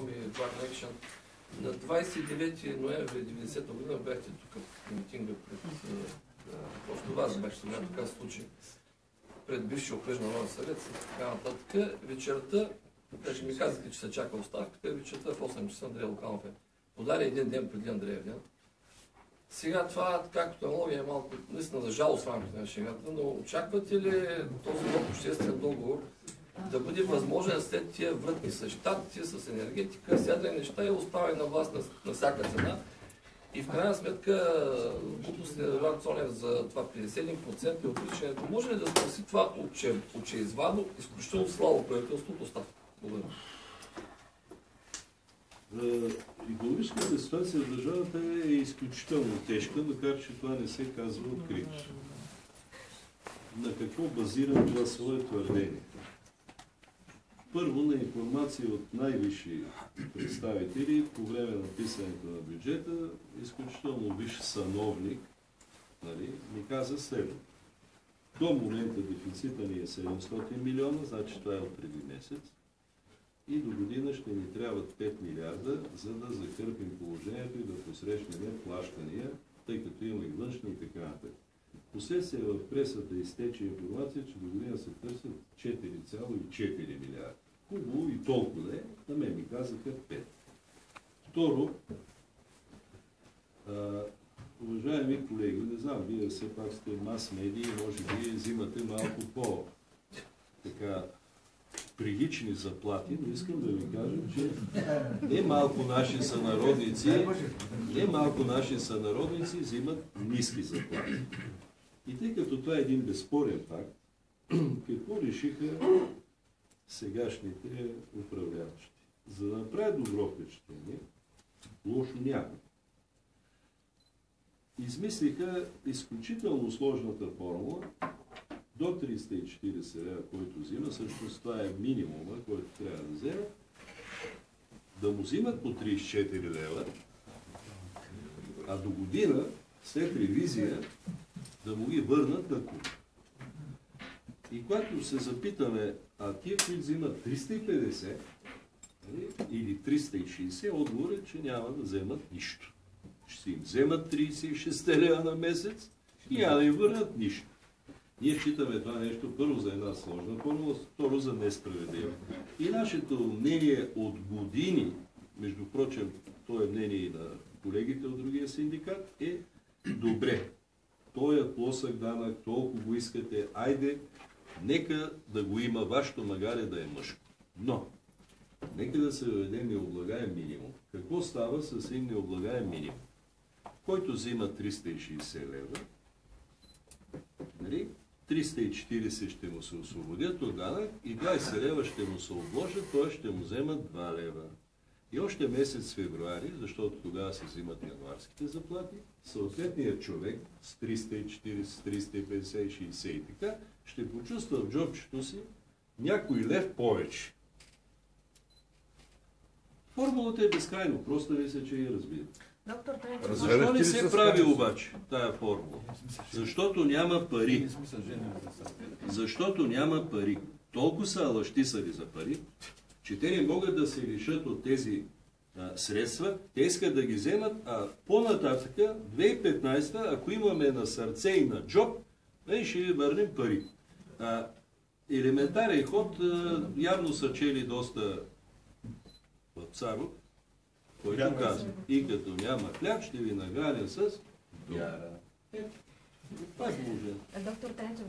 Комби Black Action. На 29 ноември 1990 година бяхте тук в митинга пред... Просто вас беше сега така случай. Пред бившия окръжен народен съвет и така нататък. Вечерта, беше ми казахте, че се чака оставката, вечерта в 8 часа Андрей Луканов подаде един ден преди Андреев ден. Сега това, както аналогия е малко, наистина за жалост в рамките на шегата, но очаквате ли този нов обществен договор да бъде възможен след тия вратни с щатите, с енергетика, с ядрени неща и оставяне на власт на всяка цена? И в крайна сметка, глупостта на Иван Цонев за това 51% и отричането, може ли да спаси това очеизвадно, изключително слабо правителството оставка? Благодаря. Икономическата ситуация в държавата е изключително тежка, макар че това не се казва открито. На какво базирам това свое твърдение? Първо, на информация от най-висши представители по време на писането на бюджета, изключително висш сановник, ми каза следно. До момента дефицита ни е 700 милиона, значи това е от преди месец. И до година ще ни трябват 5 милиарда, за да закърпим положението и да посрещнем плащания, тъй като има и външни и така нататък. Последствие в пресата изтече информация, че до година се търсят 4,4 милиарда. Хубаво и толкова да е, на мен ми казаха 5. Второ, уважаеми колеги, не знам, вие все пак сте мас-медии, може би взимате малко по-така прилични заплати, но искам да ви кажа, че не малко наши сънародници взимат ниски заплати. И тъй като това е един безспорен факт, какво решиха сегашните управляващи? За да направят добро впечатление, лошо няма. Измислиха изключително сложната формула до 340 лева, който взима, всъщност това е минимума, който трябва да вземе, да му взимат по 34 лева, а до година, след ревизия, да му ги върнат на куп. И когато се запитаме, а тия, които взимат 350 или 360, отговор е, че няма да вземат нищо. Ще си им вземат 36 лева на месец и няма да им върнат нищо. Ние считаме това нещо първо за една сложна формула, второ за несправедливо. И нашето мнение от години, между прочим, то е мнение и на колегите от другия синдикат, е добре. Той е плосък данък, толкова го искате, айде, нека да го има вашето магаре да е мъжко. Но, нека да се въведе необлагаем минимум. Какво става с един необлагаем минимум? Който взима 360 лева, 340 ще му се освободят от данък и 20 лева ще му се обложат, т.е. ще му вземат 2 лева. И още месец февруари, защото тогава се взимат януарските заплати, съответният човек с 340, 350, 60 и така, ще почувства в джобчето си някой лев повече. Формулата е безкрайно, просто мисля, че я разбира. Защо не се прави обаче тая формула? Защото няма пари. Защото няма пари. Толкова са алащисали за пари, че те не могат да се лишат от тези средства. Те искат да ги вземат, а по-нататъка, 2015, ако имаме на сърце и на джоб, ще ви върнем пари. Елементарен ход, явно са чели доста в Царов, който казва, и като няма хляб, ще ви наградя с вяра. Това е положението. Доктор Тренчев,